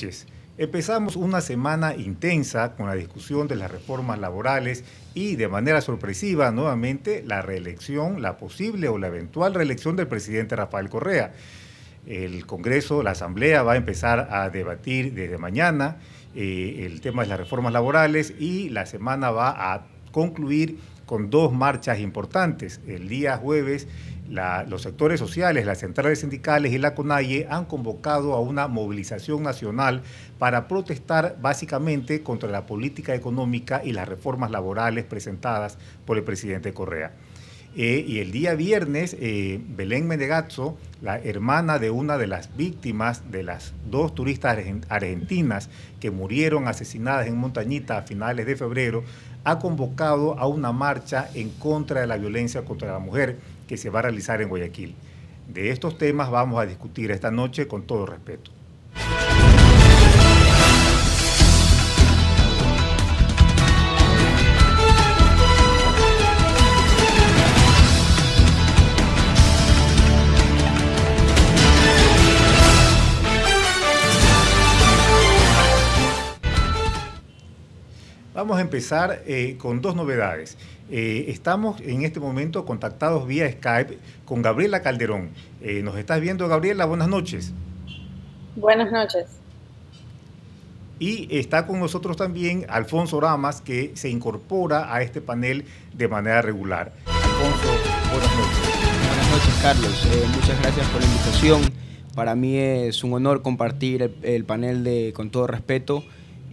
noches. Empezamos una semana intensa con la discusión de las reformas laborales y de manera sorpresiva nuevamente la reelección, la posible o la eventual reelección del presidente Rafael Correa. El Congreso, la Asamblea va a empezar a debatir desde mañana el tema de las reformas laborales y la semana va a concluir con dos marchas importantes. El día jueves, los sectores sociales, las centrales sindicales y la CONAIE han convocado a una movilización nacional para protestar básicamente contra la política económica y las reformas laborales presentadas por el presidente Correa. Y el día viernes, Belén Menegazzo, la hermana de una de las víctimas de las dos turistas argentinas que murieron asesinadas en Montañita a finales de febrero, ha convocado a una marcha en contra de la violencia contra la mujer que se va a realizar en Guayaquil. De estos temas vamos a discutir esta noche con todo respeto. Vamos a empezar con dos novedades. Estamos en este momento contactados vía Skype con Gabriela Calderón. ¿Nos estás viendo, Gabriela? Buenas noches. Buenas noches. Y está con nosotros también Alfonso Ramas, que se incorpora a este panel de manera regular. Alfonso, buenas noches. Buenas noches, Carlos. Muchas gracias por la invitación. Para mí es un honor compartir el panel Con Todo Respeto,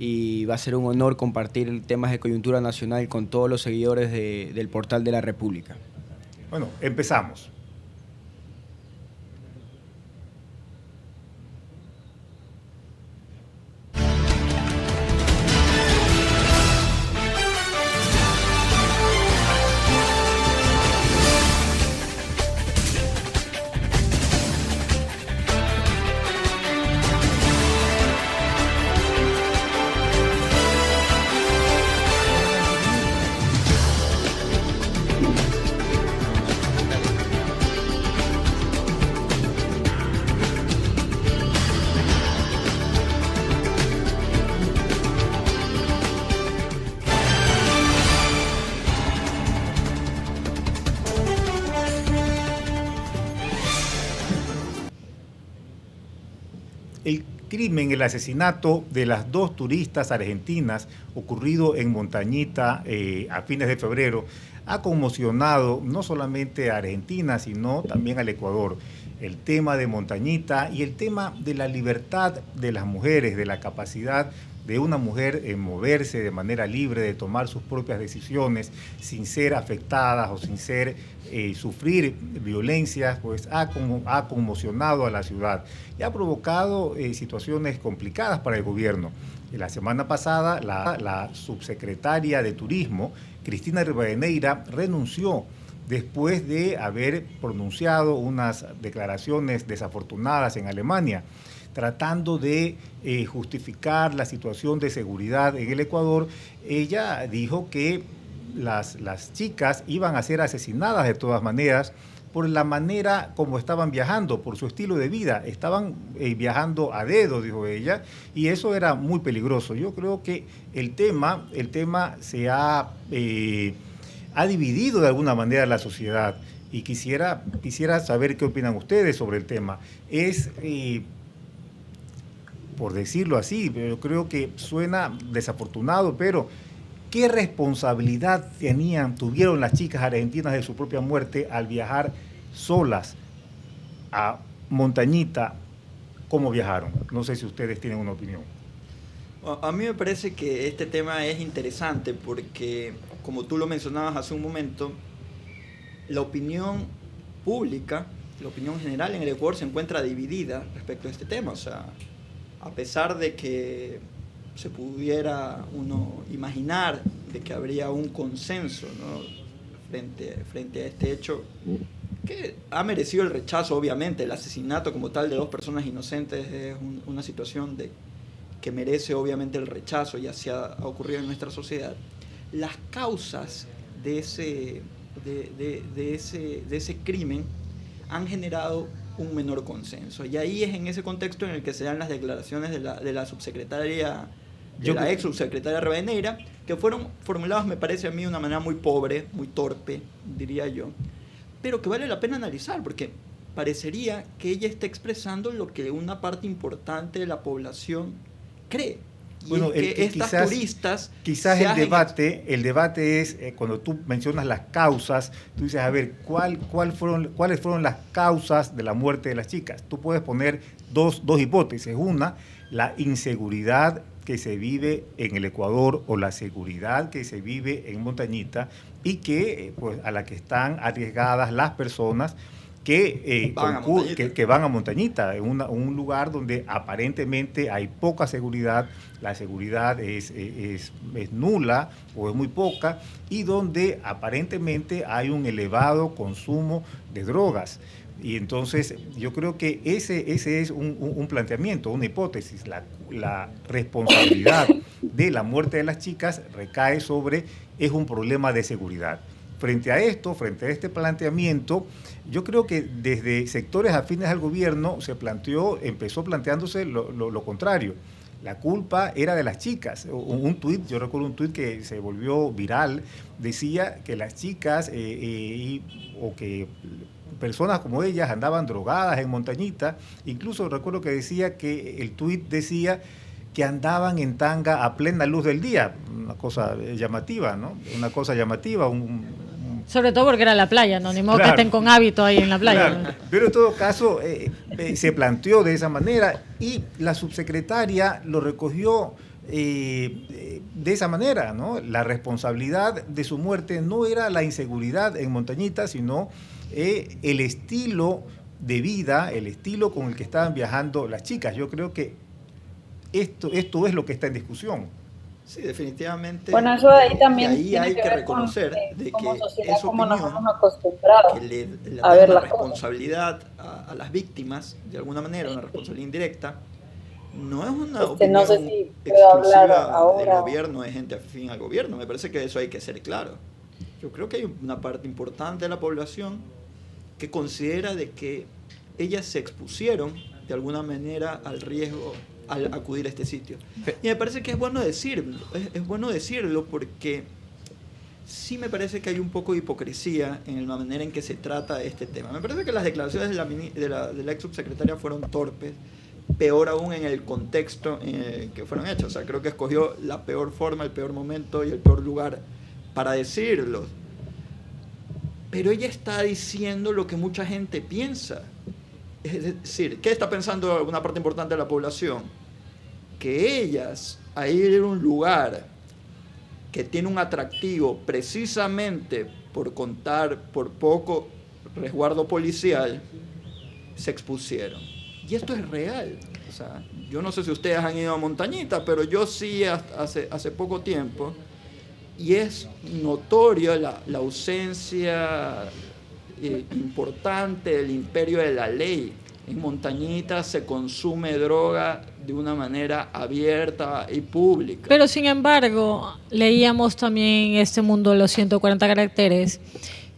y va a ser un honor compartir temas de coyuntura nacional con todos los seguidores del portal de la República. Bueno, empezamos. El crimen, el asesinato de las dos turistas argentinas ocurrido en Montañita a fines de febrero ha conmocionado no solamente a Argentina, sino también al Ecuador. El tema de Montañita y el tema de la libertad de las mujeres, de la capacidad de una mujer en moverse de manera libre, de tomar sus propias decisiones sin ser afectadas o sin sufrir violencias, pues ha conmocionado a la ciudad y ha provocado situaciones complicadas para el gobierno. La semana pasada, la subsecretaria de Turismo, Cristina Rivadeneira, renunció después de haber pronunciado unas declaraciones desafortunadas en Alemania, tratando de justificar la situación de seguridad en el Ecuador. Ella dijo que las chicas iban a ser asesinadas de todas maneras por la manera como estaban viajando, por su estilo de vida. Estaban viajando a dedo, dijo ella, y eso era muy peligroso. Yo creo que el tema se ha dividido de alguna manera la sociedad y quisiera saber qué opinan ustedes sobre el tema. Es por decirlo así, pero creo que suena desafortunado, pero ¿qué responsabilidad tuvieron las chicas argentinas de su propia muerte al viajar solas a Montañita? ¿Cómo viajaron? No sé si ustedes tienen una opinión. A mí me parece que este tema es interesante porque, como tú lo mencionabas hace un momento, la opinión pública, la opinión general en el Ecuador se encuentra dividida respecto a este tema. O sea, a pesar de que se pudiera uno imaginar de que habría un consenso, ¿no?, frente a este hecho, que ha merecido el rechazo, obviamente. El asesinato como tal de dos personas inocentes es una situación que merece obviamente el rechazo, y así ha ocurrido en nuestra sociedad. Las causas de ese crimen han generado un menor consenso. Y ahí es en ese contexto en el que se dan las declaraciones de la subsecretaria, la ex subsecretaria Rivadeneira, que fueron formuladas, me parece a mí, de una manera muy pobre, muy torpe, diría yo, pero que vale la pena analizar, porque parecería que ella está expresando lo que una parte importante de la población cree. Y bueno, es que estas turistas... Quizás el debate es, cuando tú mencionas las causas, tú dices, a ver, ¿cuáles fueron las causas de la muerte de las chicas? Tú puedes poner dos hipótesis. Una, la inseguridad que se vive en el Ecuador o la seguridad que se vive en Montañita y que pues, a la que están arriesgadas las personas que van a Montañita, un lugar donde aparentemente hay poca seguridad, la seguridad es nula o es muy poca, y donde aparentemente hay un elevado consumo de drogas. Y entonces yo creo que ese es un planteamiento, una hipótesis. La responsabilidad de la muerte de las chicas recae es un problema de seguridad. Frente a este planteamiento, yo creo que desde sectores afines al gobierno empezó planteándose lo contrario. La culpa era de las chicas. Yo recuerdo un tuit que se volvió viral, decía que las chicas o que personas como ellas andaban drogadas en Montañita. Incluso recuerdo que decía que el tuit decía que andaban en tanga a plena luz del día, una cosa llamativa, ¿no? Una cosa llamativa, sobre todo porque era la playa, ¿no? Ni modo claro, que estén con hábito ahí en la playa. Claro. Pero en todo caso se planteó de esa manera y la subsecretaria lo recogió de esa manera, ¿no? La responsabilidad de su muerte no era la inseguridad en Montañita, sino el estilo de vida, el estilo con el que estaban viajando las chicas. Yo creo que esto es lo que está en discusión. Sí, definitivamente. Bueno, eso de ahí también ahí hay que reconocer de que es como nos opinión hemos acostumbrado que le a da ver una las cosas. responsabilidad a las víctimas, de alguna manera, una responsabilidad indirecta. No es una opinión no sé si puedo hablar exclusiva ahora. del gobierno, de gente afín al gobierno. Me parece que eso hay que ser claro. Yo creo que hay una parte importante de la población que considera de que ellas se expusieron de alguna manera al riesgo al acudir a este sitio. Y me parece que es bueno decirlo porque sí me parece que hay un poco de hipocresía en la manera en que se trata este tema. Me parece que las declaraciones de la ex subsecretaria fueron torpes, peor aún en el contexto en el que fueron hechas. O sea, creo que escogió la peor forma, el peor momento y el peor lugar para decirlo. Pero ella está diciendo lo que mucha gente piensa. Es decir, ¿qué está pensando una parte importante de la población? Que ellas, a ir a un lugar que tiene un atractivo precisamente por contar por poco resguardo policial, se expusieron. Y esto es real. O sea, yo no sé si ustedes han ido a Montañita, pero yo sí hace poco tiempo. Y es notorio la ausencia importante del imperio de la ley. En Montañita se consume droga de una manera abierta y pública. Pero sin embargo, leíamos también en este mundo de los 140 caracteres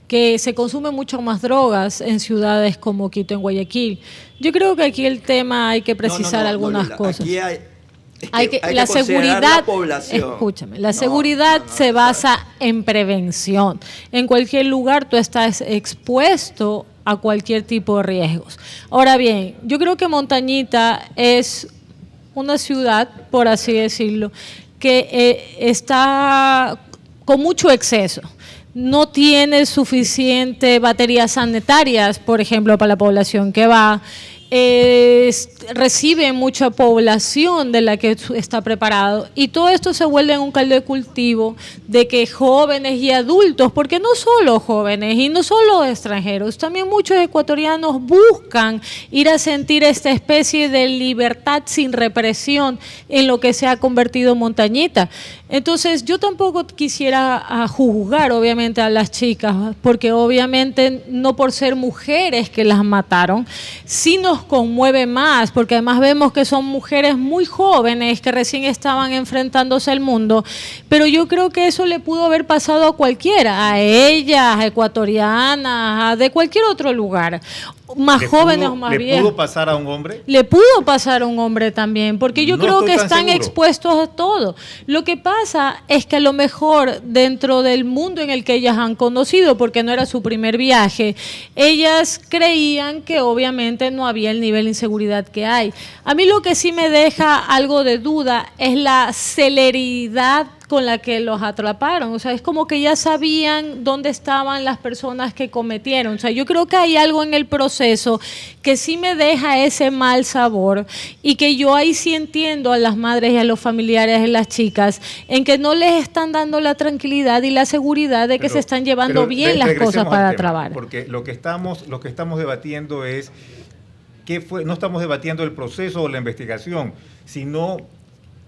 que se consume mucho más drogas en ciudades como Quito, en Guayaquil. Yo creo que aquí el tema hay que precisar algunas cosas. Aquí hay que la seguridad, la población. Escúchame, la seguridad se basa en prevención. En cualquier lugar tú estás expuesto a cualquier tipo de riesgos. Ahora bien, yo creo que Montañita es una ciudad, por así decirlo, que está con mucho exceso. No tiene suficiente baterías sanitarias, por ejemplo, para la población que va. Recibe mucha población de la que está preparado y todo esto se vuelve en un caldo de cultivo de que jóvenes y adultos, porque no solo jóvenes y no solo extranjeros, también muchos ecuatorianos buscan ir a sentir esta especie de libertad sin represión en lo que se ha convertido Montañita. Entonces yo tampoco quisiera juzgar obviamente a las chicas, porque obviamente no por ser mujeres que las mataron, sí nos conmueve más, porque además vemos que son mujeres muy jóvenes que recién estaban enfrentándose al mundo, pero yo creo que eso le pudo haber pasado a cualquiera, a ellas, a ecuatorianas, de cualquier otro lugar. más jóvenes o más ¿Le viejos. pudo pasar a un hombre? Le pudo pasar a un hombre también, porque yo No creo que estoy tan están seguro. expuestos a todo. Lo que pasa es que a lo mejor dentro del mundo en el que ellas han conocido, porque no era su primer viaje, ellas creían que obviamente no había el nivel de inseguridad que hay. A mí lo que sí me deja algo de duda es la celeridad con la que los atraparon. O sea, es como que ya sabían dónde estaban las personas que cometieron. O sea, yo creo que hay algo en el proceso que sí me deja ese mal sabor y que yo ahí sí entiendo a las madres y a los familiares de las chicas en que no les están dando la tranquilidad y la seguridad de que se están llevando bien las regresemos cosas al para tema, trabajar. Porque lo que estamos debatiendo es no estamos debatiendo el proceso o la investigación, sino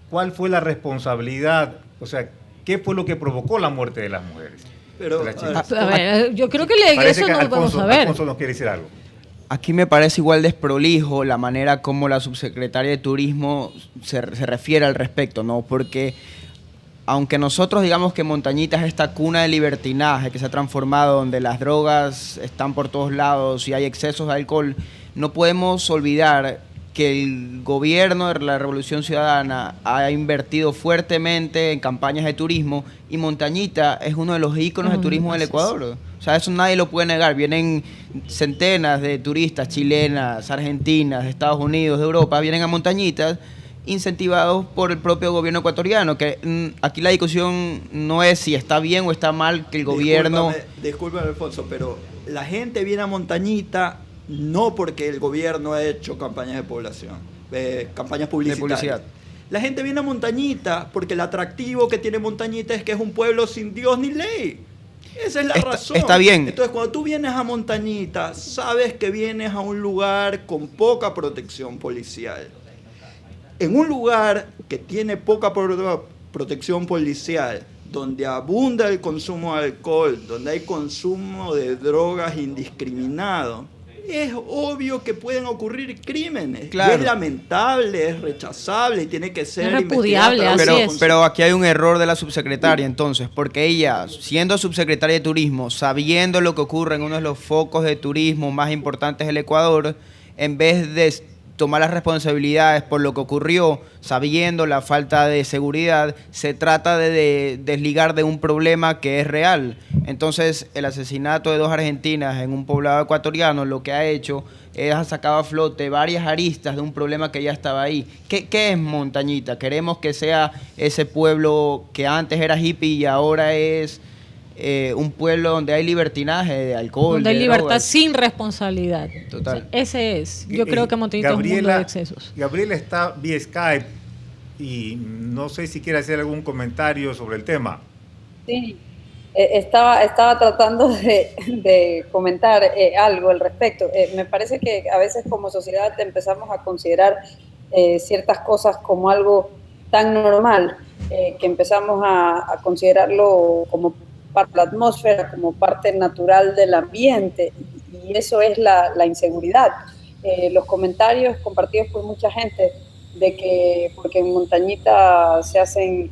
cuál fue la responsabilidad, o sea, qué fue lo que provocó la muerte de las mujeres. Pero, de las chicas. A ver, yo creo que Parece eso que no lo vamos a ver. Alfonso nos quiere decir algo. Aquí me parece igual desprolijo la manera como la subsecretaria de Turismo se refiere al respecto, ¿no? Porque aunque nosotros digamos que Montañita es esta cuna de libertinaje que se ha transformado, donde las drogas están por todos lados y hay excesos de alcohol, no podemos olvidar que el gobierno de la Revolución Ciudadana ha invertido fuertemente en campañas de turismo y Montañita es uno de los íconos de turismo del Ecuador. O sea, eso nadie lo puede negar. Vienen centenas de turistas chilenas, argentinas, de Estados Unidos, de Europa, vienen a Montañitas incentivados por el propio gobierno ecuatoriano, que aquí la discusión no es si está bien o está mal que el gobierno... Discúlpame, Alfonso, pero la gente viene a Montañita no porque el gobierno ha hecho campañas de población, campañas publicitarias. De publicidad. La gente viene a Montañita porque el atractivo que tiene Montañita es que es un pueblo sin Dios ni ley. Esa es la razón. Está bien. Entonces, cuando tú vienes a Montañita, sabes que vienes a un lugar con poca protección policial. En un lugar que tiene poca protección policial, donde abunda el consumo de alcohol, donde hay consumo de drogas indiscriminado, es obvio que pueden ocurrir crímenes. Claro. Y es lamentable, es rechazable y tiene que ser Es repudiable, investigado a través así de es. Pero aquí hay un error de la subsecretaria entonces, porque ella, siendo subsecretaria de Turismo, sabiendo lo que ocurre en uno de los focos de turismo más importantes del Ecuador, en vez de tomar las responsabilidades por lo que ocurrió, sabiendo la falta de seguridad, se trata de desligar de un problema que es real. Entonces, el asesinato de 2 argentinas en un poblado ecuatoriano lo que ha hecho es ha sacado a flote varias aristas de un problema que ya estaba ahí. ¿Qué es Montañita? Queremos que sea ese pueblo que antes era hippie y ahora es un pueblo donde hay libertinaje de alcohol, Donde hay de libertad drogas. sin responsabilidad. Total. O sea, ese es. Yo creo que Montañita es un mundo de excesos. Gabriela está vía Skype y no sé si quiere hacer algún comentario sobre el tema. Sí, estaba tratando de comentar algo al respecto. Me parece que a veces como sociedad empezamos a considerar ciertas cosas como algo tan normal que empezamos a considerarlo como parte de la atmósfera, como parte natural del ambiente, y eso es la inseguridad. Los comentarios compartidos por mucha gente de que porque en Montañita se hacen,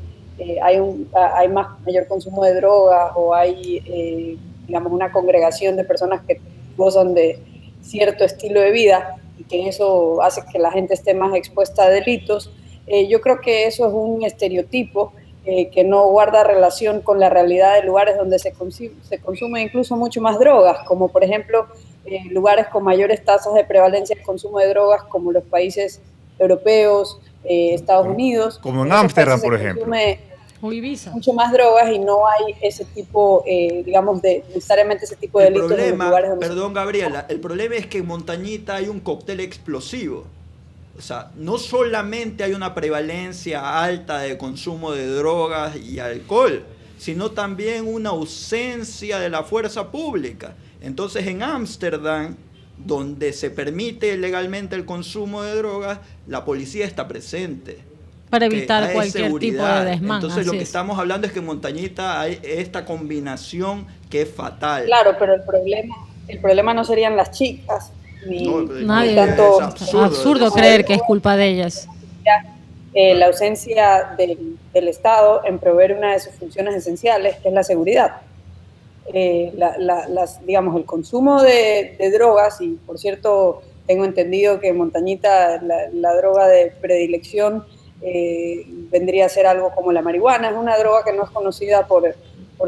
hay mayor consumo de drogas o hay, digamos, una congregación de personas que gozan de cierto estilo de vida y que eso hace que la gente esté más expuesta a delitos. Yo creo que eso es un estereotipo que no guarda relación con la realidad de lugares donde se consume incluso mucho más drogas, como por ejemplo lugares con mayores tasas de prevalencia del consumo de drogas como los países europeos, Estados Unidos. Como en Ámsterdam, por ejemplo. O Ibiza. Mucho más drogas y no hay ese tipo, digamos, de necesariamente ese tipo de El delitos en los lugares problema, donde perdón Gabriela, el problema es que en Montañita hay un cóctel explosivo. O sea, no solamente hay una prevalencia alta de consumo de drogas y alcohol, sino también una ausencia de la fuerza pública. Entonces, en Ámsterdam, donde se permite legalmente el consumo de drogas, la policía está presente. Para evitar hay cualquier seguridad. tipo de desmán. Entonces, lo así que es. estamos hablando es que en Montañita hay esta combinación que es fatal. Claro, pero el problema no serían las chicas, ni Nadie, tanto es absurdo creer que es culpa de ellas. la ausencia del Estado en proveer una de sus funciones esenciales, que es la seguridad. digamos, el consumo de drogas, y por cierto, tengo entendido que en Montañita la droga de predilección vendría a ser algo como la marihuana. Es una droga que no es conocida por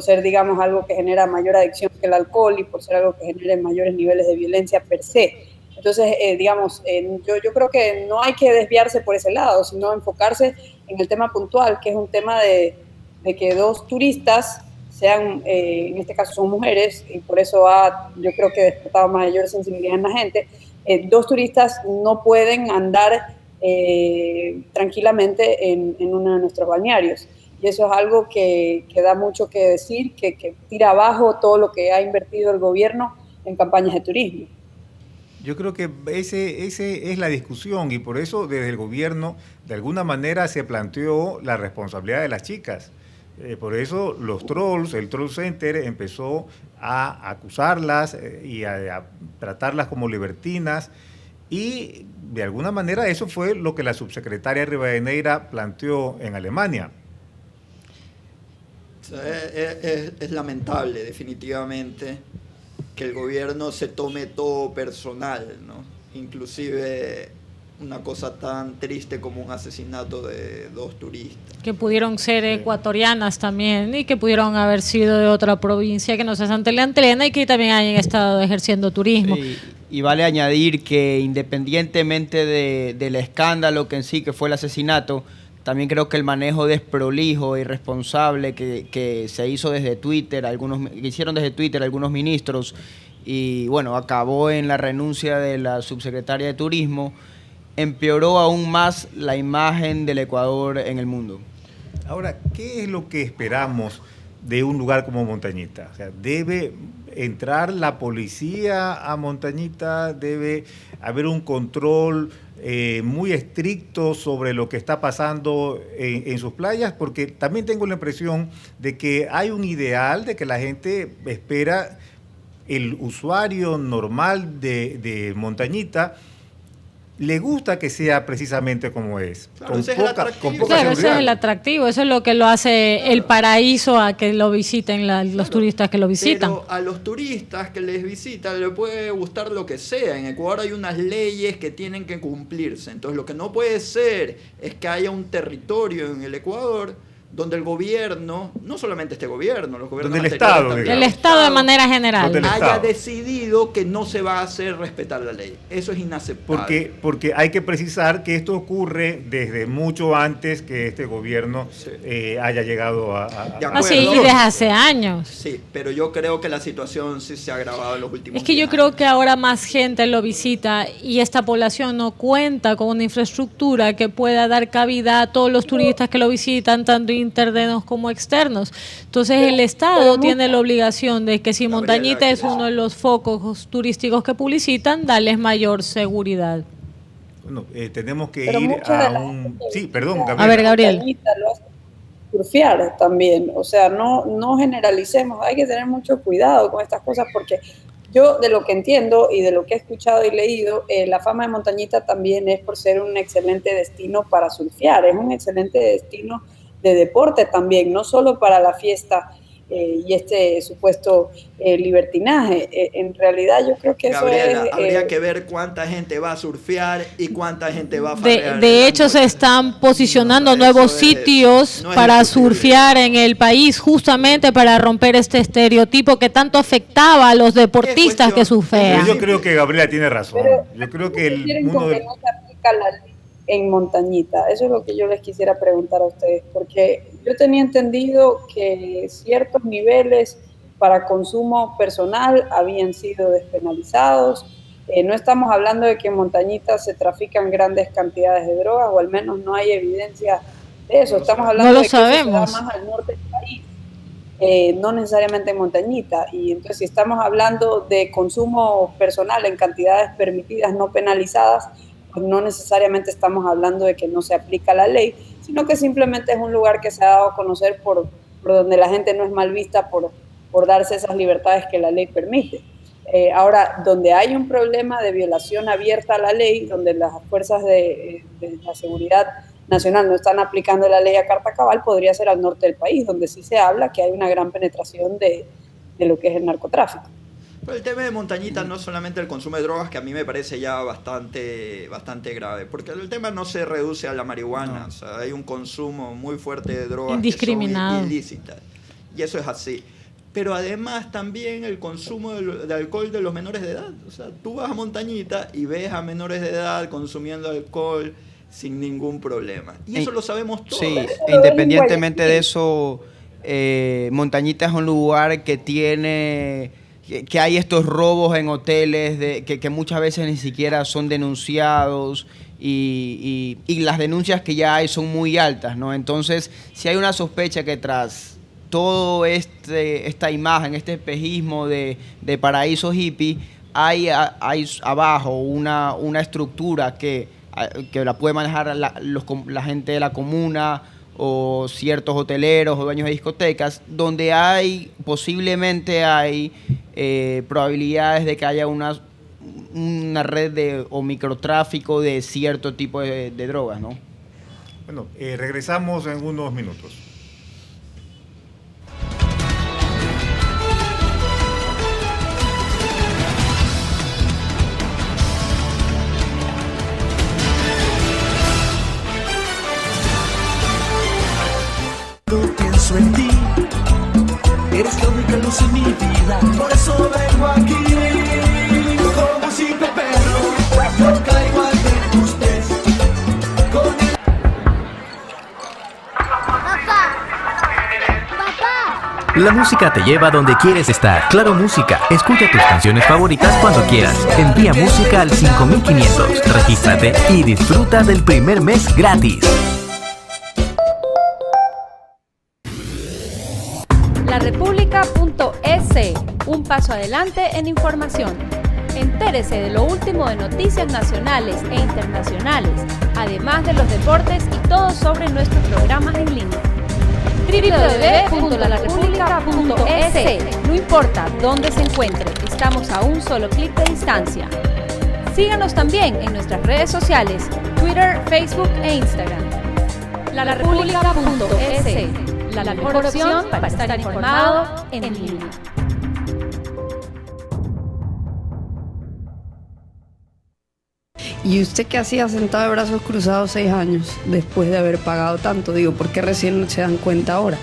ser, digamos, algo que genera mayor adicción que el alcohol y por ser algo que genere mayores niveles de violencia per se. Entonces, digamos, yo creo que no hay que desviarse por ese lado, sino enfocarse en el tema puntual, que es un tema de que dos turistas sean, en este caso son mujeres, y por eso yo creo que despertado mayor sensibilidad en la gente. Dos turistas no pueden andar tranquilamente en uno de nuestros balnearios. Y eso es algo que da mucho que decir, que tira abajo todo lo que ha invertido el gobierno en campañas de turismo. Yo creo que ese es la discusión, y por eso desde el gobierno de alguna manera se planteó la responsabilidad de las chicas. Por eso los trolls, el Troll Center empezó a acusarlas y a tratarlas como libertinas, y de alguna manera eso fue lo que la subsecretaria Rivadeneira planteó en Alemania. Es lamentable, definitivamente, que el gobierno se tome todo personal, ¿no? Inclusive una cosa tan triste como un asesinato de dos turistas. Que pudieron ser ecuatorianas también, y que pudieron haber sido de otra provincia que no sea Santa Elena y que también hayan estado ejerciendo turismo. Y vale añadir que independientemente del escándalo que en sí, que fue el asesinato, también creo que el manejo desprolijo e irresponsable que se hizo desde Twitter, que hicieron desde Twitter algunos ministros, y bueno, acabó en la renuncia de la subsecretaria de Turismo, empeoró aún más la imagen del Ecuador en el mundo. Ahora, ¿qué es lo que esperamos de un lugar como Montañita? O sea, ¿debe entrar la policía a Montañita? ¿Debe haber un control muy estricto sobre lo que está pasando en sus playas? Porque también tengo la impresión de que hay un ideal de que la gente espera, el usuario normal de Montañita le gusta que sea precisamente como es, claro, con poca claro, ese es el atractivo, eso es lo que lo hace, claro, el paraíso a que lo visiten los claro, turistas que lo visitan. Pero a los turistas que les visitan les puede gustar lo que sea. En Ecuador hay unas leyes que tienen que cumplirse. Entonces lo que no puede ser es que haya un territorio en el Ecuador donde el gobierno, no solamente este gobierno, los gobiernos donde el Estado de manera general haya decidido que no se va a hacer respetar la ley. Eso es inaceptable. Porque hay que precisar que esto ocurre desde mucho antes que este gobierno haya llegado a sí, y desde hace años. Sí, pero yo creo que la situación sí se ha agravado en los últimos años. Es que yo creo que ahora más gente lo visita y esta población no cuenta con una infraestructura que pueda dar cabida a todos los turistas que lo visitan, tanto internos como externos. Entonces el Estado tiene la obligación de que si Montañita es uno de los focos turísticos que publicitan, darles mayor seguridad. Bueno, tenemos que ir a un... Sí, perdón, Gabriel. A ver, Gabriel. Lo hace surfear también, o sea, no generalicemos, hay que tener mucho cuidado con estas cosas, porque yo de lo que entiendo y de lo que he escuchado y leído, la fama de Montañita también es por ser un excelente destino para surfear, es un excelente destino de deporte también, no solo para la fiesta y este supuesto libertinaje. En realidad yo creo que Gabriela, eso es... habría que ver cuánta gente va a surfear y cuánta gente va a farrear. De hecho, se están posicionando nuevos sitios para surfear en el país, justamente para romper este estereotipo que tanto afectaba a los deportistas que surfean. Yo creo que Gabriela tiene razón. Yo creo que el mundo... que no se aplica la ley en Montañita. Eso es lo que yo les quisiera preguntar a ustedes, porque yo tenía entendido que ciertos niveles para consumo personal habían sido despenalizados. No estamos hablando de que en Montañita se trafican grandes cantidades de drogas, o al menos no hay evidencia de eso. Estamos hablando de que eso se da más al norte del país, no necesariamente en Montañita. Y entonces, si estamos hablando de consumo personal en cantidades permitidas, no penalizadas, pues no necesariamente estamos hablando de que no se aplica la ley, sino que simplemente es un lugar que se ha dado a conocer por donde la gente no es mal vista por darse esas libertades que la ley permite. Ahora, donde hay un problema de violación abierta a la ley, donde las fuerzas de la seguridad nacional no están aplicando la ley a carta cabal, podría ser al norte del país, donde sí se habla que hay una gran penetración de lo que es el narcotráfico. Pero el tema de Montañita no es solamente el consumo de drogas, que a mí me parece ya bastante grave, porque el tema no se reduce a la marihuana, no. O sea, hay un consumo muy fuerte de drogas indiscriminado, que son ilícitas, y eso es así. Pero además también el consumo de alcohol de los menores de edad. O sea, tú vas a Montañita y ves a menores de edad consumiendo alcohol sin ningún problema. Y eso lo sabemos todos. Sí, independientemente de eso, Montañita es un lugar que tiene... que hay estos robos en hoteles que muchas veces ni siquiera son denunciados y las denuncias que ya hay son muy altas, ¿no? Entonces, si hay una sospecha que tras todo esta imagen, este espejismo de paraíso hippie, hay abajo una estructura que la puede manejar la gente de la comuna o ciertos hoteleros o dueños de discotecas, donde posiblemente hay probabilidades de que haya una red o microtráfico de cierto tipo de drogas, ¿no? Bueno, regresamos en unos minutos. Pienso en ti, eres la única luz en mi vida, por eso vengo aquí, como un simple perro, yo caigo al ver tus pies, con el... ¡Papá! La música te lleva donde quieres estar. Claro Música, escucha tus canciones favoritas cuando quieras. Envía música al 5500, regístrate y disfruta del primer mes gratis. larepublica.es, un paso adelante en información. Entérese de lo último de noticias nacionales e internacionales, además de los deportes y todo sobre nuestros programas en línea. www.larepublica.es. No importa dónde se encuentre, estamos a un solo clic de distancia. Síganos también en nuestras redes sociales, Twitter, Facebook e Instagram. larepublica.es. La mejor opción para estar informado en línea. ¿Y usted qué hacía sentado de brazos cruzados 6 años después de haber pagado tanto? Digo, ¿por qué recién se dan cuenta ahora?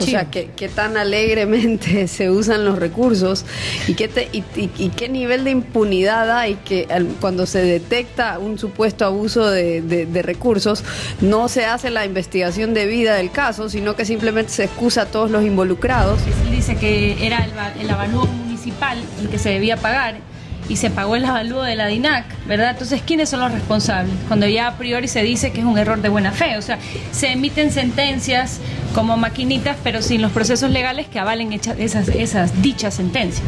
O sea, ¿qué tan alegremente se usan los recursos y qué nivel de impunidad hay que cuando se detecta un supuesto abuso de recursos, no se hace la investigación debida del caso, sino que simplemente se excusa a todos los involucrados? Él dice que era el avalúo municipal el que se debía pagar y se pagó el avalúo de la DINAC, ¿verdad? Entonces, ¿quiénes son los responsables? Cuando ya a priori se dice que es un error de buena fe, o sea, se emiten sentencias como maquinitas, pero sin los procesos legales que avalen esas dichas sentencias.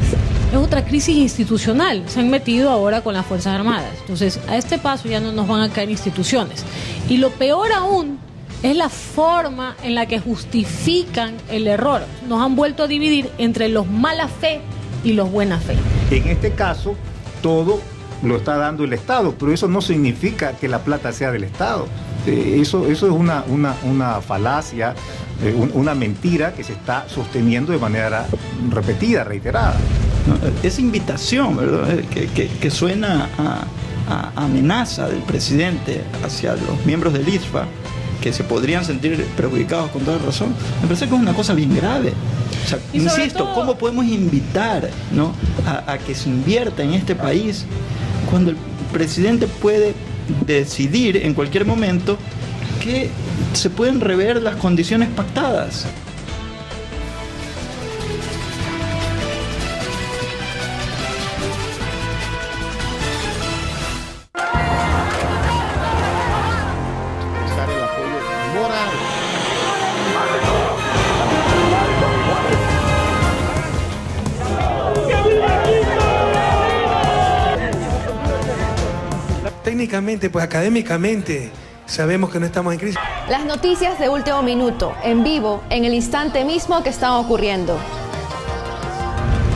Es otra crisis institucional, se han metido ahora con las Fuerzas Armadas, entonces a este paso ya no nos van a caer instituciones. Y lo peor aún es la forma en la que justifican el error. Nos han vuelto a dividir entre los mala fe y los buena fe. En este caso, todo lo está dando el Estado, pero eso no significa que la plata sea del Estado. Eso es una falacia, una mentira que se está sosteniendo de manera repetida, reiterada. Esa invitación, ¿verdad?, que suena a amenaza del presidente hacia los miembros del ISFA, que se podrían sentir perjudicados con toda razón, me parece que es una cosa bien grave. O sea, insisto, todo, ¿cómo podemos invitar, ¿no?, a que se invierta en este país cuando el presidente puede decidir en cualquier momento que se pueden rever las condiciones pactadas? Técnicamente, pues académicamente, sabemos que no estamos en crisis. Las noticias de último minuto, en vivo, en el instante mismo que están ocurriendo.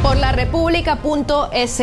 Por larepublica.es.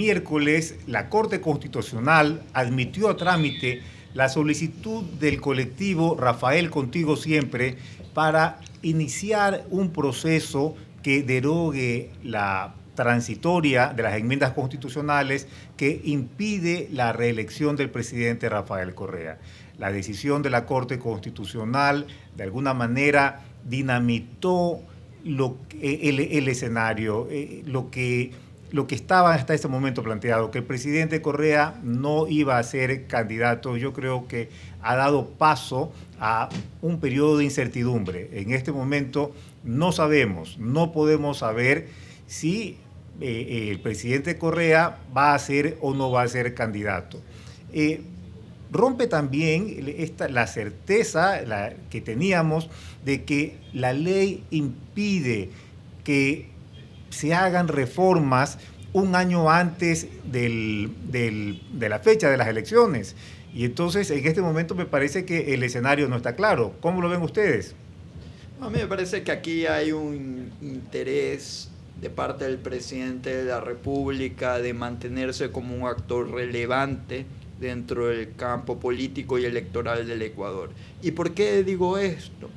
miércoles la Corte Constitucional admitió a trámite la solicitud del colectivo Rafael Contigo Siempre para iniciar un proceso que derogue la transitoria de las enmiendas constitucionales que impide la reelección del presidente Rafael Correa. La decisión de la Corte Constitucional de alguna manera dinamitó el escenario, lo que estaba hasta ese momento planteado, que el presidente Correa no iba a ser candidato. Yo creo que ha dado paso a un periodo de incertidumbre. En este momento no sabemos, no podemos saber si el presidente Correa va a ser o no va a ser candidato. Rompe también la certeza que teníamos de que la ley impide que se hagan reformas un año antes de la fecha de las elecciones. Y entonces, en este momento me parece que el escenario no está claro. ¿Cómo lo ven ustedes? A mí me parece que aquí hay un interés de parte del presidente de la República de mantenerse como un actor relevante dentro del campo político y electoral del Ecuador. ¿Y por qué digo esto?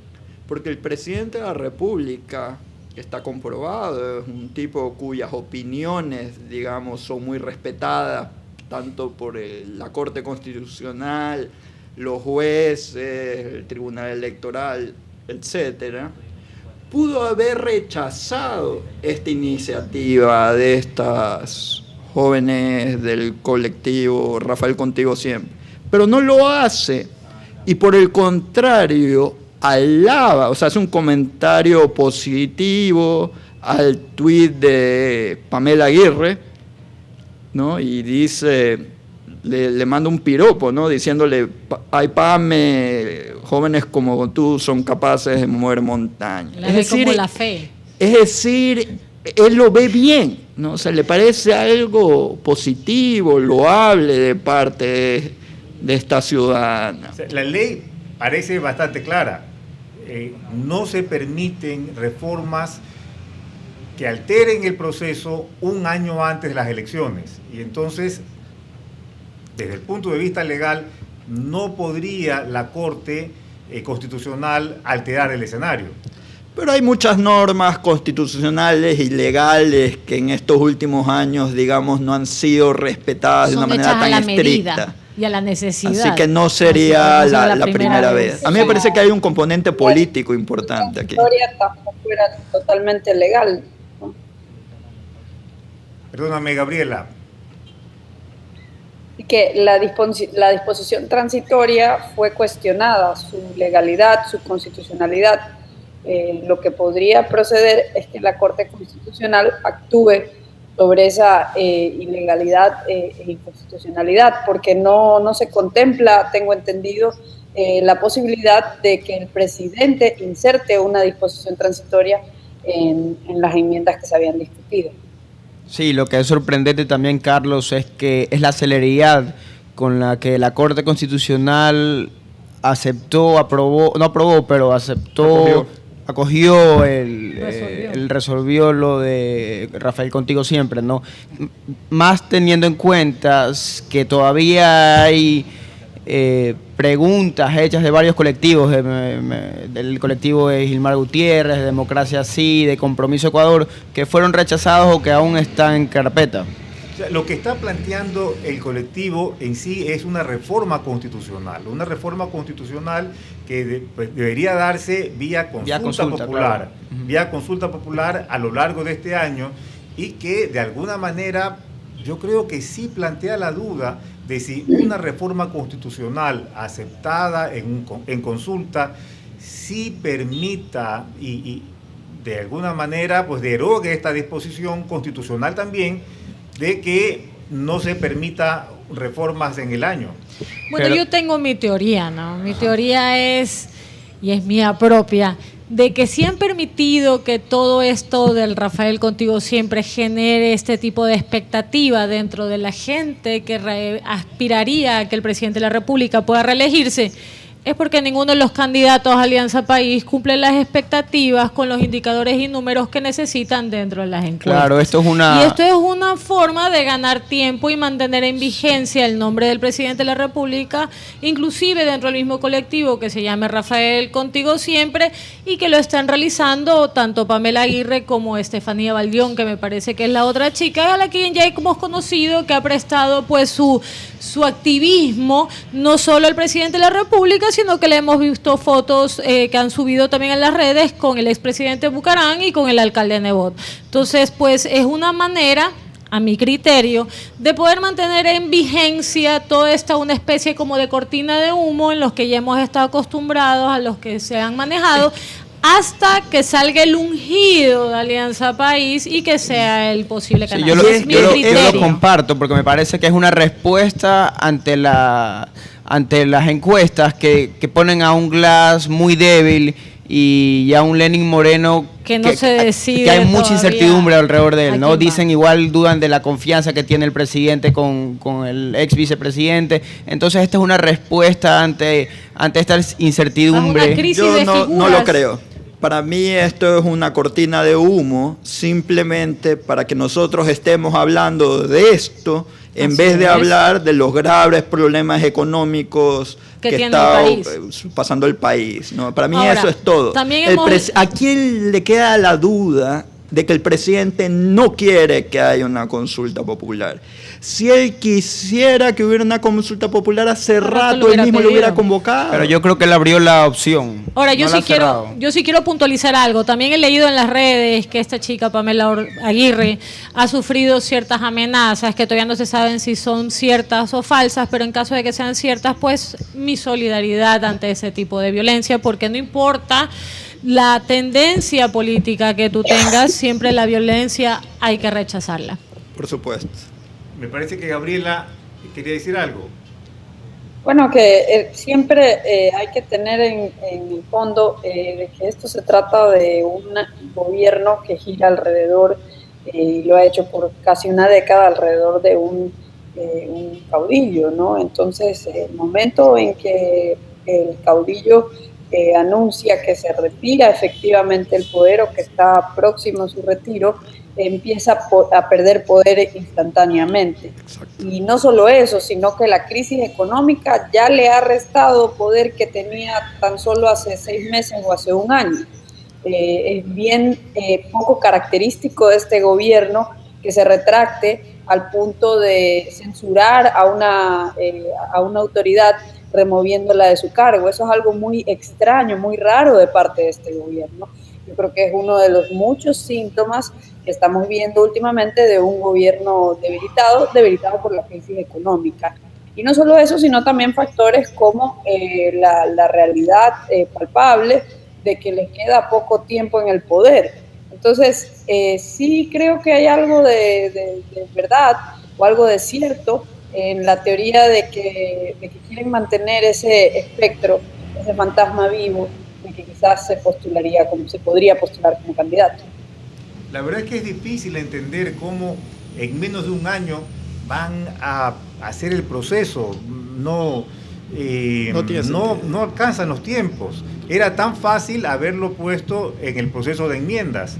Porque el presidente de la República, está comprobado, es un tipo cuyas opiniones, digamos, son muy respetadas, tanto por la Corte Constitucional, los jueces, el Tribunal Electoral, etcétera, pudo haber rechazado esta iniciativa de estas jóvenes del colectivo Rafael Contigo Siempre, pero no lo hace, y por el contrario alaba, o sea, hace un comentario positivo al tuit de Pamela Aguirre, ¿no? Y dice, le manda un piropo, ¿no? Diciéndole: ay, Pame, jóvenes como tú son capaces de mover montañas. Es decir, como la fe. Es decir, él lo ve bien, ¿no? O sea, le parece algo positivo, loable de parte de esta ciudadana. O sea, la ley parece bastante clara. No se permiten reformas que alteren el proceso un año antes de las elecciones. Y entonces, desde el punto de vista legal, no podría la Corte Constitucional alterar el escenario. Pero hay muchas normas constitucionales y legales que en estos últimos años, digamos, no han sido respetadas de una manera tan estricta. Y a la necesidad. Así que no sería la primera vez. A mí me parece que hay un componente político importante aquí. La historia tampoco era totalmente legal, ¿no? Perdóname, Gabriela. Y que la disposición transitoria fue cuestionada, su legalidad, su constitucionalidad. Lo que podría proceder es que la Corte Constitucional actúe sobre esa ilegalidad e inconstitucionalidad, porque no se contempla, tengo entendido, la posibilidad de que el presidente inserte una disposición transitoria en las enmiendas que se habían discutido. Sí, lo que es sorprendente también, Carlos, es que es la celeridad con la que la Corte Constitucional acogió resolvió lo de Rafael Contigo Siempre, ¿no? Más teniendo en cuenta que todavía hay preguntas hechas de varios colectivos, del colectivo de Gilmar Gutiérrez, de Democracia Sí, de Compromiso Ecuador, que fueron rechazados o que aún están en carpeta. O sea, lo que está planteando el colectivo en sí es una reforma constitucional que debería darse vía consulta popular, claro. Vía consulta popular a lo largo de este año, y que de alguna manera yo creo que sí plantea la duda de si una reforma constitucional aceptada en consulta sí permita y de alguna manera pues derogue esta disposición constitucional también de que no se permita reformas en el año. Bueno, yo tengo mi teoría, ¿no? Mi teoría es, y es mía propia, de que sí han permitido que todo esto del Rafael Contigo Siempre genere este tipo de expectativa dentro de la gente que aspiraría a que el presidente de la República pueda reelegirse, es porque ninguno de los candidatos a Alianza País cumple las expectativas con los indicadores y números que necesitan dentro de las encuestas. Claro, esto es una... Y esto es una forma de ganar tiempo y mantener en vigencia el nombre del presidente de la República, inclusive dentro del mismo colectivo que se llame Rafael Contigo Siempre, y que lo están realizando tanto Pamela Aguirre como Estefanía Baldión, que me parece que es la otra chica, a la que ya hemos conocido, que ha prestado pues su activismo, no solo al presidente de la República, sino que le hemos visto fotos que han subido también en las redes con el expresidente Bucarán y con el alcalde Nebot. Entonces, pues es una manera, a mi criterio, de poder mantener en vigencia toda esta una especie como de cortina de humo en los que ya hemos estado acostumbrados, a los que se han manejado, hasta que salga el ungido de Alianza País y que sea el posible candidato. Sí, yo lo comparto, porque me parece que es una respuesta ante las encuestas que ponen a un Glass muy débil y ya un Lenin Moreno que no se decide, que hay mucha incertidumbre alrededor de él, ¿no? Dicen igual, dudan de la confianza que tiene el presidente con el ex vicepresidente. Entonces esta es una respuesta ante esta incertidumbre. Yo no lo creo. Para mí esto es una cortina de humo, simplemente para que nosotros estemos hablando de esto, en vez de hablar de los graves problemas económicos que está pasando el país, ¿no? Para mí eso es todo. ¿A quién le queda la duda de que el presidente no quiere que haya una consulta popular? Si él quisiera que hubiera una consulta popular, hace rato él mismo lo hubiera convocado. Pero yo creo que él abrió la opción. Ahora, yo sí quiero puntualizar algo. También he leído en las redes que esta chica, Pamela Aguirre, ha sufrido ciertas amenazas que todavía no se saben si son ciertas o falsas, pero en caso de que sean ciertas, pues mi solidaridad ante ese tipo de violencia, porque no importa la tendencia política que tú tengas, siempre la violencia hay que rechazarla. Por supuesto. Me parece que Gabriela quería decir algo. Bueno, que siempre hay que tener en el fondo de que esto se trata de un gobierno que gira alrededor, y lo ha hecho por casi una década, alrededor de un caudillo, ¿no? Entonces, el momento en que el caudillo anuncia que se retira efectivamente el poder o que está próximo a su retiro, empieza a perder poder instantáneamente. Exacto. Y no solo eso, sino que la crisis económica ya le ha restado poder que tenía tan solo hace 6 meses o hace un año. Es bien poco característico de este gobierno que se retracte al punto de censurar a una autoridad removiéndola de su cargo. Eso es algo muy extraño, muy raro de parte de este gobierno. Yo creo que es uno de los muchos síntomas que estamos viendo últimamente de un gobierno debilitado por la crisis económica. Y no solo eso, sino también factores como la realidad palpable de que les queda poco tiempo en el poder. Entonces, sí creo que hay algo de verdad o algo de cierto en la teoría de que quieren mantener ese espectro, ese fantasma vivo, de que quizás se podría postular como candidato. La verdad es que es difícil entender cómo en menos de un año van a hacer el proceso. No alcanzan los tiempos. Era tan fácil haberlo puesto en el proceso de enmiendas.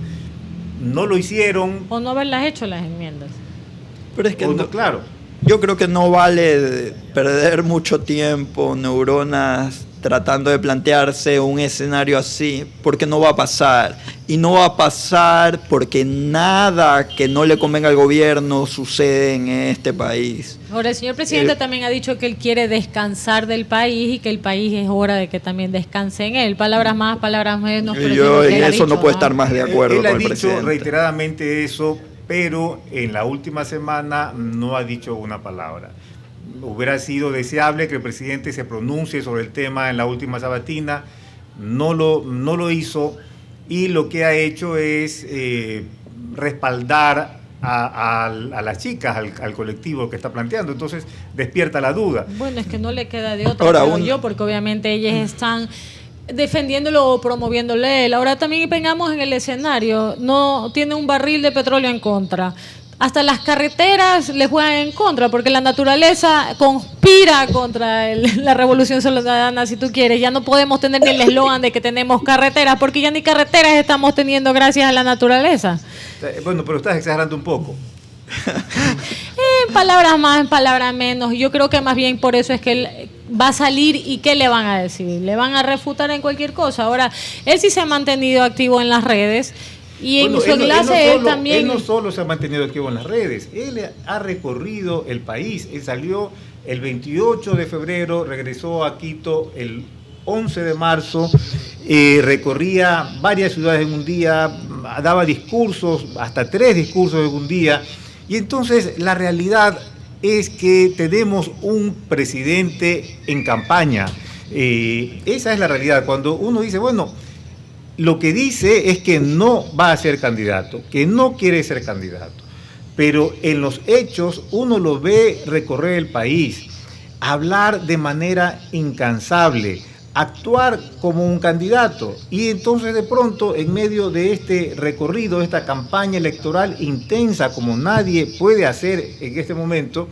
No lo hicieron. O no haberlas hecho las enmiendas. Pero es que claro. Yo creo que no vale perder mucho tiempo, neuronas, tratando de plantearse un escenario así, porque no va a pasar. Y no va a pasar porque nada que no le convenga al gobierno sucede en este país. Ahora, el señor presidente también ha dicho que él quiere descansar del país y que el país es hora de que también descanse en él. Palabras más, palabras menos. Y yo en eso no puedo estar más de acuerdo con el presidente. Él ha dicho reiteradamente eso, pero en la última semana no ha dicho una palabra. Hubiera sido deseable que el presidente se pronuncie sobre el tema en la última sabatina, no lo hizo, y lo que ha hecho es respaldar a las chicas, al colectivo que está planteando. Entonces despierta la duda. Bueno, es que no le queda de otra, porque obviamente ellas están defendiéndolo o promoviéndole él. Ahora también pongamos en el escenario, no tiene un barril de petróleo en contra, hasta las carreteras le juegan en contra, porque la naturaleza conspira contra la revolución ciudadana, si tú quieres. Ya no podemos tener ni el eslogan de que tenemos carreteras, porque ya ni carreteras estamos teniendo gracias a la naturaleza. Bueno, pero estás exagerando un poco. En palabras más, en palabras menos. Yo creo que más bien por eso es que él va a salir y ¿qué le van a decir? Le van a refutar en cualquier cosa. Ahora, él sí se ha mantenido activo en las redes y en su clase él también... Él no solo se ha mantenido activo en las redes, él ha recorrido el país. Él salió el 28 de febrero, regresó a Quito el 11 de marzo, recorría varias ciudades en un día, daba discursos, hasta 3 discursos en un día. Y entonces la realidad es que tenemos un presidente en campaña. Esa es la realidad. Cuando uno dice, bueno, lo que dice es que no va a ser candidato, que no quiere ser candidato, pero en los hechos uno lo ve recorrer el país, hablar de manera incansable, actuar como un candidato, y entonces de pronto en medio de este recorrido, esta campaña electoral intensa como nadie puede hacer en este momento,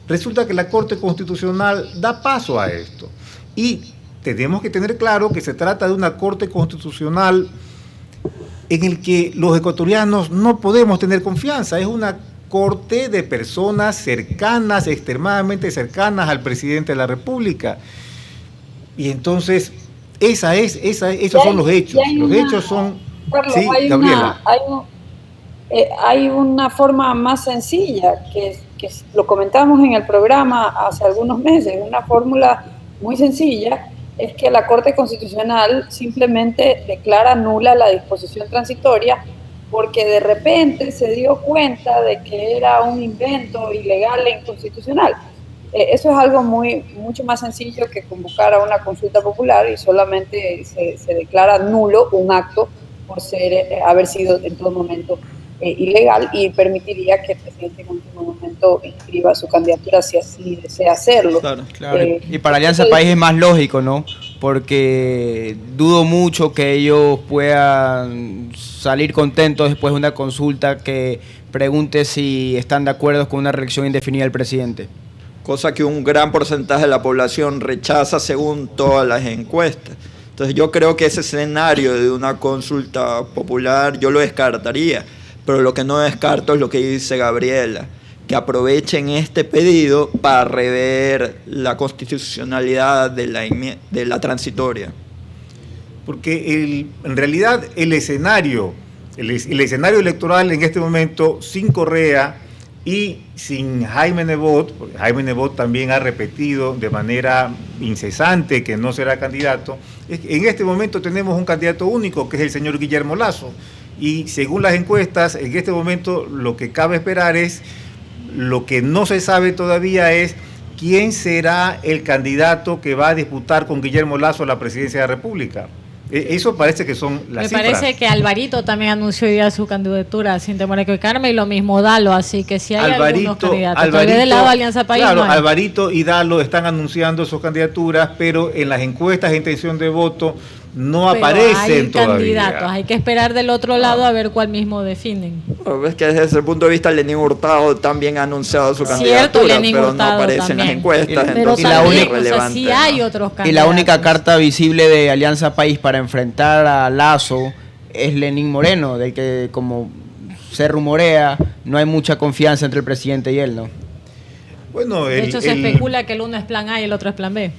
resulta que la Corte Constitucional da paso a esto. Y tenemos que tener claro que se trata de una Corte Constitucional en el que los ecuatorianos no podemos tener confianza. Es una corte de personas cercanas, extremadamente cercanas al presidente de la República. Y entonces, esos son los hechos. Los hechos son... Carlos, sí, Gabriela. Hay una forma más sencilla, que lo comentamos en el programa hace algunos meses, una fórmula muy sencilla, es que la Corte Constitucional simplemente declara nula la disposición transitoria porque de repente se dio cuenta de que era un invento ilegal e inconstitucional. Eso es algo mucho más sencillo que convocar a una consulta popular y solamente se declara nulo un acto por haber sido en todo momento ilegal y permitiría que el presidente en último momento inscriba su candidatura si así desea hacerlo. Claro. Y para Alianza País es más lógico, ¿no? Porque dudo mucho que ellos puedan salir contentos después de una consulta que pregunte si están de acuerdo con una reelección indefinida del presidente. Cosa que un gran porcentaje de la población rechaza según todas las encuestas. Entonces yo creo que ese escenario de una consulta popular yo lo descartaría, pero lo que no descarto es lo que dice Gabriela, que aprovechen este pedido para rever la constitucionalidad de la transitoria. Porque en realidad el escenario electoral en este momento sin Correa y sin Jaime Nebot, porque Jaime Nebot también ha repetido de manera incesante que no será candidato, en este momento tenemos un candidato único que es el señor Guillermo Lasso, y según las encuestas en este momento lo que cabe esperar es, lo que no se sabe todavía es quién será el candidato que va a disputar con Guillermo Lasso la presidencia de la República. Eso parece que son las cifras. Me parece que Alvarito también anunció ya su candidatura sin temor a equivocarme, y lo mismo Dalo, así que si hay algunos candidatos. Alvarito, del lado de Alianza País, claro, no hay. Alvarito y Dalo están anunciando sus candidaturas, pero en las encuestas de intención de voto no aparecen todavía. Candidatos, hay que esperar del otro lado a ver cuál mismo definen. Es que desde ese punto de vista Lenín Hurtado también ha anunciado su candidatura, pero no aparece en las encuestas, entonces es irrelevante. Sí hay otros candidatos. Y la única carta visible de Alianza País para enfrentar a Lasso es Lenín Moreno, del que, como se rumorea, no hay mucha confianza entre el presidente y él, ¿no? Bueno, de hecho se especula que el uno es plan A y el otro es plan B.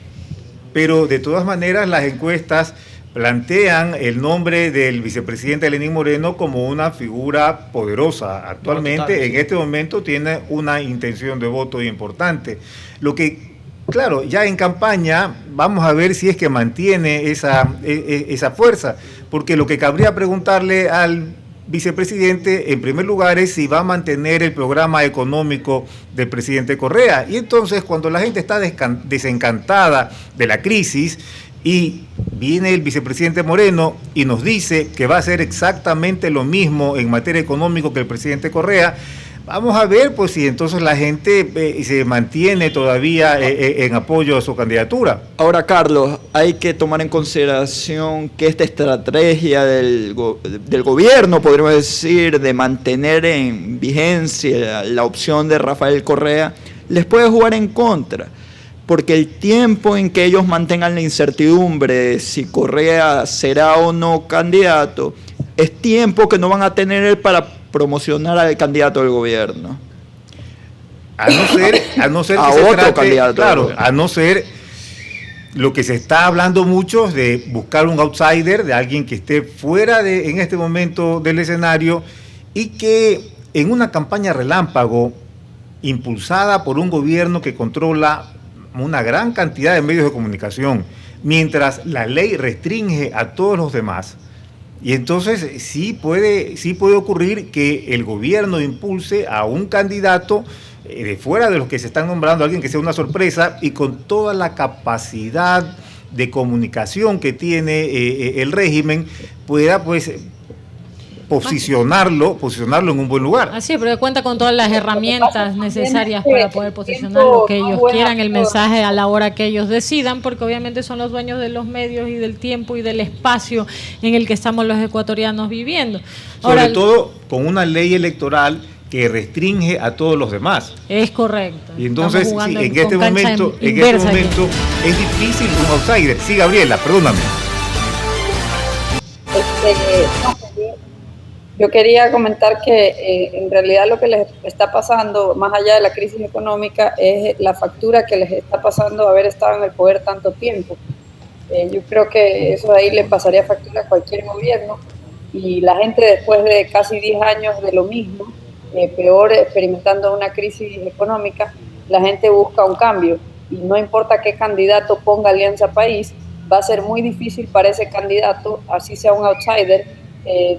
Pero de todas maneras las encuestas plantean el nombre del vicepresidente Lenín Moreno como una figura poderosa. Actualmente, en este momento, tiene una intención de voto importante. Lo que, claro, ya en campaña vamos a ver si es que mantiene esa fuerza, porque lo que cabría preguntarle al vicepresidente, en primer lugar, es si va a mantener el programa económico del presidente Correa. Y entonces, cuando la gente está desencantada de la crisis, y viene el vicepresidente Moreno y nos dice que va a hacer exactamente lo mismo en materia económica que el presidente Correa, Vamos a ver pues si entonces la gente se mantiene todavía en apoyo a su candidatura. Ahora, Carlos, hay que tomar en consideración que esta estrategia del gobierno, podríamos decir, de mantener en vigencia la opción de Rafael Correa, les puede jugar en contra, porque el tiempo en que ellos mantengan la incertidumbre de si Correa será o no candidato, es tiempo que no van a tener para promocionar al candidato del gobierno. A no ser a que se otro trate, candidato. Claro, a no ser lo que se está hablando mucho de buscar un outsider, de alguien que esté fuera en este momento del escenario y que en una campaña relámpago impulsada por un gobierno que controla una gran cantidad de medios de comunicación, mientras la ley restringe a todos los demás. Y entonces sí puede ocurrir que el gobierno impulse a un candidato de fuera de los que se están nombrando, alguien que sea una sorpresa y con toda la capacidad de comunicación que tiene el régimen pueda pues posicionarlo en un buen lugar. Así es, pero cuenta con todas las herramientas necesarias para poder posicionar lo que ellos quieran, el mensaje a la hora que ellos decidan, porque obviamente son los dueños de los medios y del tiempo y del espacio en el que estamos los ecuatorianos viviendo. Ahora, sobre todo con una ley electoral que restringe a todos los demás. Es correcto. Y entonces, sí, en este momento es difícil un outsider. Sí, Gabriela, perdóname. Yo quería comentar que en realidad lo que les está pasando, más allá de la crisis económica, es la factura que les está pasando haber estado en el poder tanto tiempo. Yo creo que eso de ahí le pasaría factura a cualquier gobierno y la gente después de casi 10 años de lo mismo, peor experimentando una crisis económica, la gente busca un cambio y no importa qué candidato ponga Alianza País, va a ser muy difícil para ese candidato, así sea un outsider,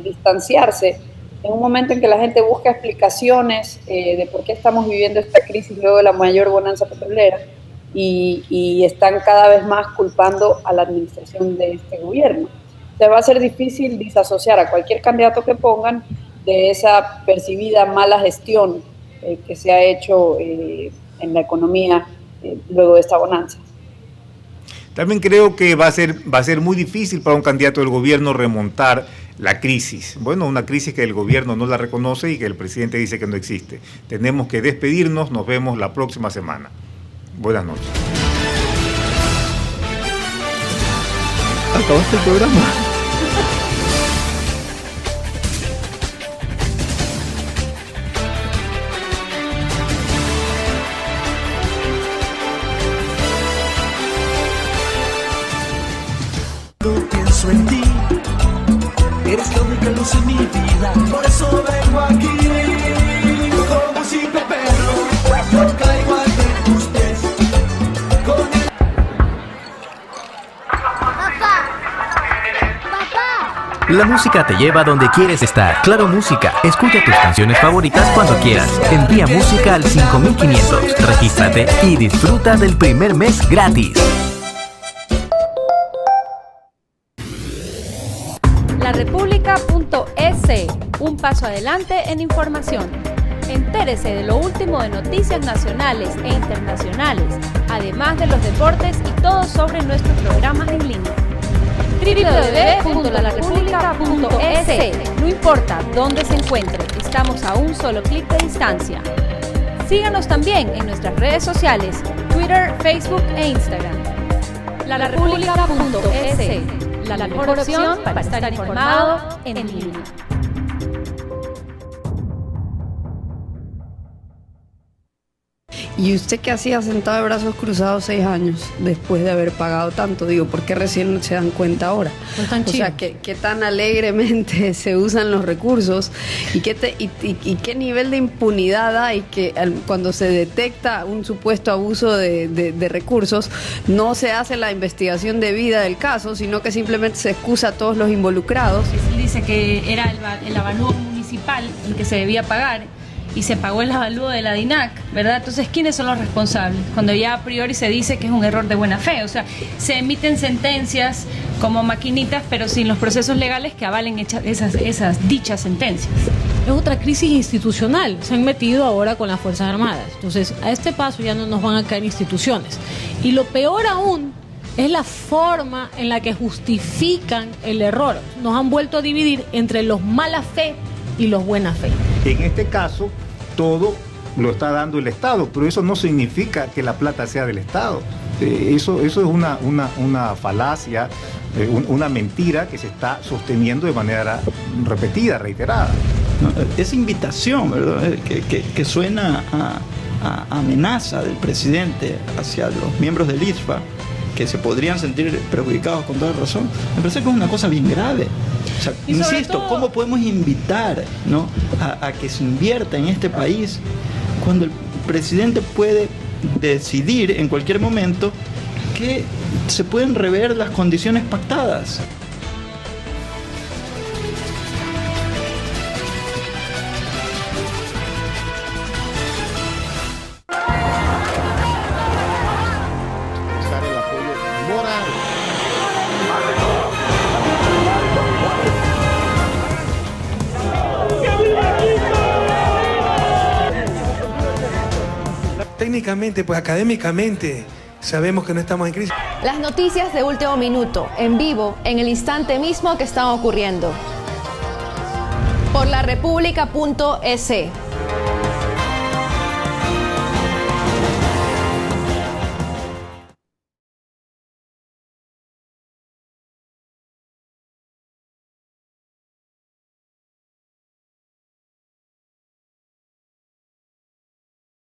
distanciarse en un momento en que la gente busca explicaciones de por qué estamos viviendo esta crisis luego de la mayor bonanza petrolera y están cada vez más culpando a la administración de este gobierno. Se va a ser difícil disasociar a cualquier candidato que pongan de esa percibida mala gestión que se ha hecho en la economía luego de esta bonanza. También creo que va a ser muy difícil para un candidato del gobierno remontar la crisis. Bueno, una crisis que el gobierno no la reconoce y que el presidente dice que no existe. Tenemos que despedirnos, nos vemos la próxima semana. Buenas noches. ¿Acabaste el programa? Pienso en ti, eres la única luz en mi vida, por eso vengo aquí, como un simple perro, yo caigo ante tus pies, con el... Papá. La música te lleva donde quieres estar. Claro Música, escucha tus canciones favoritas cuando quieras. Envía música al 5500, regístrate y disfruta del primer mes gratis. larepublica.es, un paso adelante en información. Entérese de lo último de noticias nacionales e internacionales, además de los deportes y todo sobre nuestros programas en línea. www.larepublica.es. No importa dónde se encuentre, estamos a un solo clic de distancia. Síganos también en nuestras redes sociales, Twitter, Facebook e Instagram. larepublica.es. La mejor opción para estar informado en línea. ¿Y usted qué hacía sentado de brazos cruzados 6 años después de haber pagado tanto? Digo, ¿por qué recién se dan cuenta ahora? O sea, ¿qué tan alegremente se usan los recursos y qué nivel de impunidad hay que cuando se detecta un supuesto abuso de recursos, no se hace la investigación debida del caso, sino que simplemente se excusa a todos los involucrados? Dice que era el avalúo municipal el que se debía pagar, y se pagó el avalúo de la DINAC, ¿verdad? Entonces, ¿quiénes son los responsables? Cuando ya a priori se dice que es un error de buena fe, o sea, se emiten sentencias como maquinitas, pero sin los procesos legales que avalen esas dichas sentencias. Es otra crisis institucional, se han metido ahora con las Fuerzas Armadas. Entonces, a este paso ya no nos van a caer instituciones. Y lo peor aún es la forma en la que justifican el error. Nos han vuelto a dividir entre los mala fe y los buena fe. En este caso, todo lo está dando el Estado, pero eso no significa que la plata sea del Estado. Eso es una falacia, una mentira que se está sosteniendo de manera repetida, reiterada. Esa invitación, ¿verdad?, que suena a amenaza del presidente hacia los miembros del ISFA, que se podrían sentir perjudicados con toda razón, me parece que es una cosa bien grave. O sea, insisto, todo, ¿cómo podemos invitar, ¿no?, a que se invierta en este país cuando el presidente puede decidir en cualquier momento que se pueden rever las condiciones pactadas? Técnicamente, pues académicamente, sabemos que no estamos en crisis. Las noticias de último minuto, en vivo, en el instante mismo que están ocurriendo. Por larepublica.es.